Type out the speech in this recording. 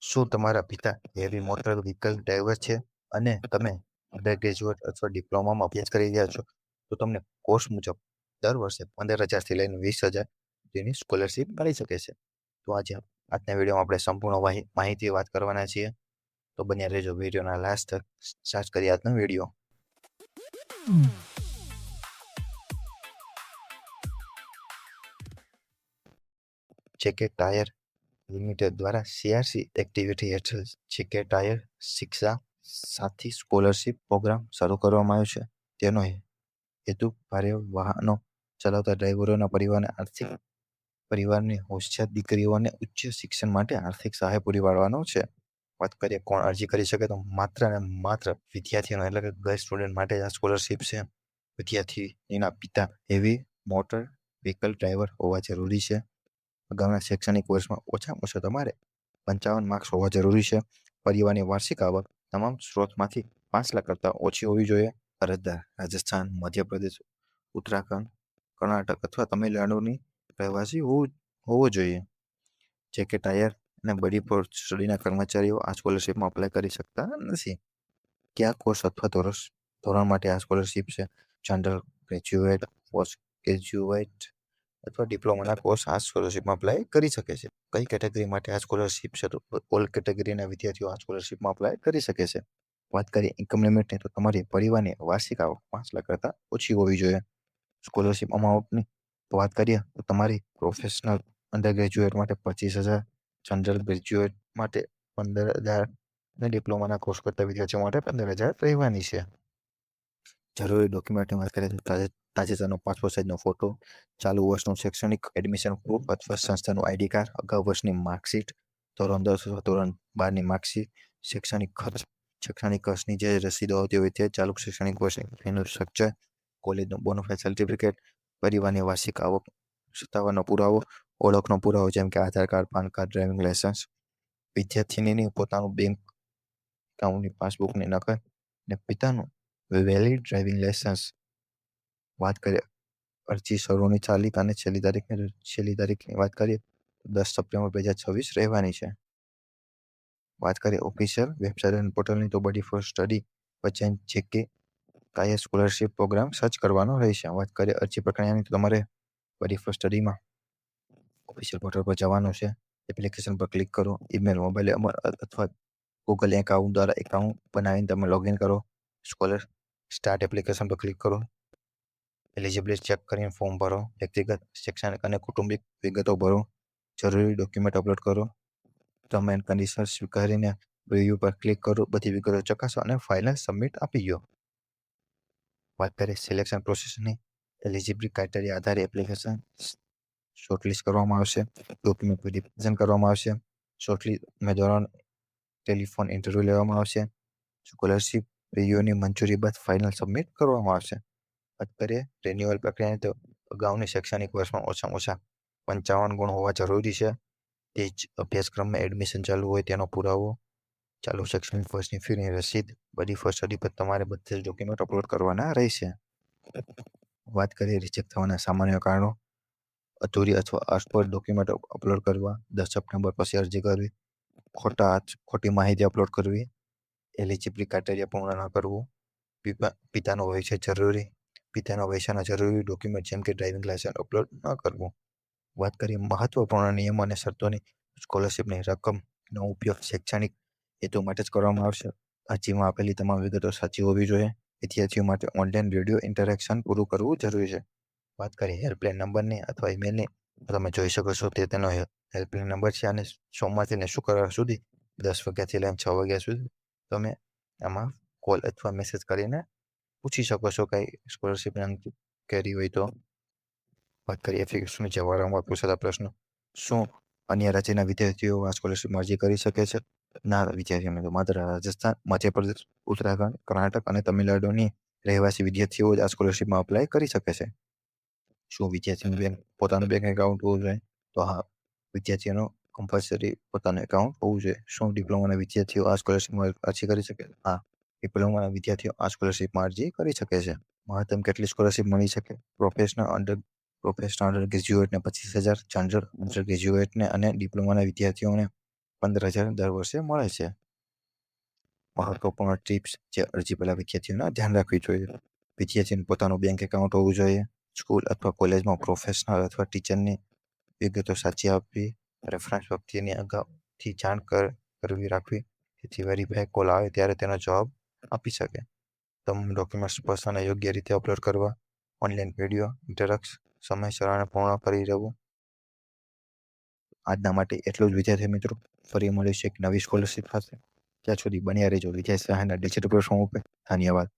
શું તમારા પિતા હેવી મોટર વ્હીકલ ડ્રાઈવર છે અને તમે અંડર ગ્રેજ્યુએટ અથવા ડિપ્લોમામાં અભ્યાસ કરી રહ્યા છો? તો તમને કોર્સ મુજબ દર વર્ષે 15,000થી લઈને 20,000 સુધીની સ્કોલરશીપ મળી શકે છે. તો આજના વિડીયોમાં આપણે સંપૂર્ણ માહિતી વાત કરવાના છીએ. તો બન્યા રહેજો વિડીયોના લાસ્ટ તક. સ્ટાર્ટ કરીએ આજનો વિડીયો. જેકે ટાયર લિમિટેડ દ્વારા CRC એક્ટિવિટી હેઠળ જેકે ટાયર શિક્ષા સાથી સ્કોલરશીપ પ્રોગ્રામ શરૂ કરવામાં આવ્યો છે. તેનો હેતુ ભારે વાહનો ચલાવતા ડ્રાઈવરોના પરિવારની હોશિયાર દીકરીઓને ઉચ્ચ શિક્ષણ માટે આર્થિક સહાય પૂરી પાડવાનો છે. વાત કરીએ કોણ અરજી કરી શકે, તો માત્ર ને માત્ર વિદ્યાર્થીઓનો એટલે કે ગર્લ્સ સ્ટુડન્ટ માટે આ સ્કોલરશીપ છે. વિદ્યાર્થીના પિતા હેવી મોટર વ્હીકલ ડ્રાઈવર હોવા જરૂરી છે. અગાઉના શૈક્ષણિક વર્ષમાં ઓછામાં ઓછા તમારે 55 માર્ક્સ હોવા જરૂરી છે. પરિવારની વાર્ષિક આવક તમામ સ્ત્રોતમાંથી 5 લાખ કરતાં ઓછી હોવી જોઈએ. અરજદાર રાજસ્થાન, મધ્યપ્રદેશ, ઉત્તરાખંડ, કર્ણાટક અથવા તમિલનાડુની રહેવાસી હોવો જોઈએ. જેકે ટાયર અને બડી પોર્ટ સ્ટડીના કર્મચારીઓ આ સ્કોલરશીપમાં અપ્લાય કરી શકતા નથી. કયા કોર્સ અથવા ધોરણ માટે આ સ્કોલરશીપ છે? જનરલ, ગ્રેજ્યુએટ, પોસ્ટ ગ્રેજ્યુએટ અથવા ડિપ્લોમાના કોર્સ આ સ્કોલરશીપમાં અપ્લાય કરી શકે છે. કઈ કેટેગરી માટે આ સ્કોલરશીપ છે? તો ઓલ કેટેગરીના વિદ્યાર્થીઓ આ સ્કોલરશીપમાં અપ્લાય કરી શકે છે. વાત કરીએ ઇન્કમ લિમિટની, તો તમારી પરિવારની વાર્ષિક આવક 5 લાખ કરતાં ઓછી હોવી જોઈએ. સ્કોલરશીપ અમાઉન્ટની વાત કરીએ તો તમારી પ્રોફેશનલ અંડર ગ્રેજ્યુએટ માટે 25,000, જનરલ ગ્રેજ્યુએટ માટે 15,000 અને ડિપ્લોમાના કોર્સ કરતા વિદ્યાર્થીઓ માટે 15,000 રહેવાની છે. જરૂરી ડોક્યુમેન્ટની વાત કરીએ તો તાજેતરનો પાસપોર્ટ સાઇઝનો ફોટો, ચાલુ વર્ષનું શૈક્ષણિક એડમિશન પ્રૂફ અથવા સંસ્થાનું ID કાર્ડ, અગાઉ વર્ષની માર્કશીટ, ધોરણ 10 અથવા ધોરણ 12ની માર્કશીટ, શૈક્ષણિક ખર્ચની જે રસીદો આવતી હોય તે, ચાલુ શૈક્ષણિક વર્ષની ફીનું સ્ટ્રક્ચર, કોલેજનું બોનોફાઇડ સર્ટિફિકેટ, પરિવારની વાર્ષિક આવક, સત્તાવરનો પુરાવો, ઓળખનો પુરાવો જેમ કે Aadhaar card, PAN card, driving licence, વિદ્યાર્થીની પોતાનું બેંક એકાઉન્ટની પાસબુકની નકલ અને પિતાનું વેલિડ ડ્રાઇવિંગ લાયસન્સ. વાત કરીએ અરજી શરૂની તારીખ અને છેલ્લી તારીખની વાત કરીએ તો 10 સપ્ટેમ્બર 2026 રહેવાની છે. વાત કરીએ ઓફિશિયલ વેબસાઇટ અને પોર્ટલની, તો બડી ફોર સ્ટડી વચ્ચે જેકે ટાયર સ્કોલરશીપ પ્રોગ્રામ સર્ચ કરવાનો રહેશે. વાત કરીએ અરજી પ્રક્રિયાની, તો તમારે બડી ફોર સ્ટડીમાં ઓફિશિયલ પોર્ટલ પર જવાનું છે. એપ્લિકેશન પર ક્લિક કરો, ઈમેલ, મોબાઈલ નંબર અથવા ગૂગલ એકાઉન્ટ દ્વારા એકાઉન્ટ બનાવીને તમે લોગિન કરો. સ્કોલર સ્ટાર્ટ એપ્લિકેશન પર ક્લિક કરો. એલિજિબિલિટી ચેક કરીને ફોર્મ ભરો. વ્યક્તિગત, શૈક્ષણિક અને કુટુંબિક વિગતો ભરો. જરૂરી ડોક્યુમેન્ટ અપલોડ કરો. ટર્મ એન્ડ કન્ડિશન સ્વીકારીને રિવ્યુ પર ક્લિક કરો. બધી વિગતો ચકાસો અને ફાઇનલ સબમિટ આપી દો. વાત કરીએ સિલેક્શન પ્રોસેસની, એલિજિબિલિટી ક્રાઇટેરિયા આધારે એપ્લિકેશન શોર્ટલિસ્ટ કરવામાં આવશે. ડોક્યુમેન્ટ વેરિફિકેશન કરવામાં આવશે. શોર્ટલિસ્ટ ઉમેદવારોને ટેલિફોન ઇન્ટરવ્યુ લેવામાં આવશે. સ્કોલરશીપ રિવ્યુની મંજૂરી બાદ ફાઇનલ સબમિટ કરવામાં આવશે. વાત કરીએ રિન્યુઅલ પ્રક્રિયાની, તો અગાઉની શૈક્ષણિક વર્ષમાં ઓછામાં ઓછા 55 ગુણ હોવા જરૂરી છે. તે જ અભ્યાસક્રમમાં એડમિશન ચાલુ હોય તેનો પુરાવો, ચાલુ શૈક્ષણિક વર્ષની ફીની રસીદ, બડી ફોર સ્ટડી પર તમારે બધા જ ડોક્યુમેન્ટ અપલોડ કરવાના રહેશે. વાત કરીએ રિજેક્ટ થવાના સામાન્ય કારણો, અધૂરી અથવા અસ્પષ્ટ ડોક્યુમેન્ટ અપલોડ કરવા, 10 સપ્ટેમ્બર પછી અરજી કરવી, ખોટી માહિતી અપલોડ કરવી, એલિજિબિલિટી ક્રાઇટેરિયા પૂર્ણ ન કરવું, પિતાનો વયસ્ય જરૂરી, પિતાના વયસ્યના જરૂરી ડોક્યુમેન્ટ જેમ કે ડ્રાઇવિંગ લાયસન્સ અપલોડ ન કરવું. વાત કરીએ મહત્વપૂર્ણ નિયમો અને શરતોની, સ્કોલરશીપની રકમનો ઉપયોગ શૈક્ષણિક હેતુ માટે જ કરવામાં આવશે. અરજીમાં આપેલી તમામ વિગતો સાચી હોવી જોઈએ. વિદ્યાર્થીઓ માટે ઓનલાઈન વિડીયો ઇન્ટરેક્શન પૂરું કરવું જરૂરી છે. વાત કરીએ હેલ્પલાઇન નંબરની અથવા ઈમેલની, તમે જોઈ શકો છો તે તેનો હેલ્પલાઇન નંબર છે. અને સોમવારથી ને શુક્રવાર સુધી 10 વાગ્યાથી લઈને 6 વાગ્યા સુધી તમે આમાં કોલ અથવા મેસેજ કરીને પૂછી શકો છો કઈ સ્કોલરશીપની એન્ક્વાયરી હોય તો. વાત કરીએ એપ્લિકેશનની, જે વારંવાર પૂછાતા પ્રશ્નો, શું અન્ય રાજ્યના વિદ્યાર્થીઓ આ સ્કોલરશીપમાં અરજી કરી શકે છે? ના, વિદ્યાર્થીઓને તો માત્ર રાજસ્થાન, મધ્યપ્રદેશ, ઉત્તરાખંડ, કર્ણાટક અને તમિલનાડુની રહેવાસી વિદ્યાર્થીઓ જ આ સ્કોલરશીપમાં અપ્લાય કરી શકે છે. શું વિદ્યાર્થીનું પોતાનું બેંક એકાઉન્ટ હોવું જોઈએ? તો હા, વિદ્યાર્થીઓનું કમ્પલસરી પોતાનું એકાઉન્ટ હોવું જોઈએ. શું ડિપ્લોમાના વિદ્યાર્થીઓ આ સ્કોલરશીપમાં અરજી કરી શકે? હા, ડિપ્લોમાના વિદ્યાર્થીઓ આ સ્કોલરશીપમાં અરજી કરી શકે છે. મહત્તમ કેટલી સ્કોલરશીપ મળી શકે? પ્રોફેશનલ અંડર ગ્રેજ્યુએટને 25,000, જનરલ અંડર ગ્રેજ્યુએટને અને ડિપ્લોમાના વિદ્યાર્થીઓને 15,000 દર વર્ષે મળે છે. મહત્વપૂર્ણ ટિપ્સ જે અરજી પહેલા વિદ્યાર્થીઓને ધ્યાન રાખવી જોઈએ. વિદ્યાર્થીનું પોતાનું બેંક એકાઉન્ટ હોવું જોઈએ. સ્કૂલ અથવા કોલેજમાં પ્રોફેશનલ અથવા ટીચરની વિગતો સાચી આપવી. રેફરન્સ વ્યક્તિની અગાઉથી જાણ કરવી રાખવી, જેથી વેરીફાઈ કોલ આવે ત્યારે તેનો જવાબ આપી શકે. તમામ ડોક્યુમેન્ટ સ્પષ્ટ અને યોગ્ય રીતે અપલોડ કરવા. ઓનલાઈન વિડીયો ઇન્ટરેક્ટ સમયસર અને પૂર્ણ કરી રહેવું. આજના માટે એટલું જ વિદ્યાર્થી મિત્રો. ફરી મળીશું એક નવી સ્કોલરશિપ સાથે. ત્યાં સુધી બન્યા રહેજો વિજય સહાયના ડિજિટલ પ્લેટફોર્મ ઉપર. ધન્યવાદ.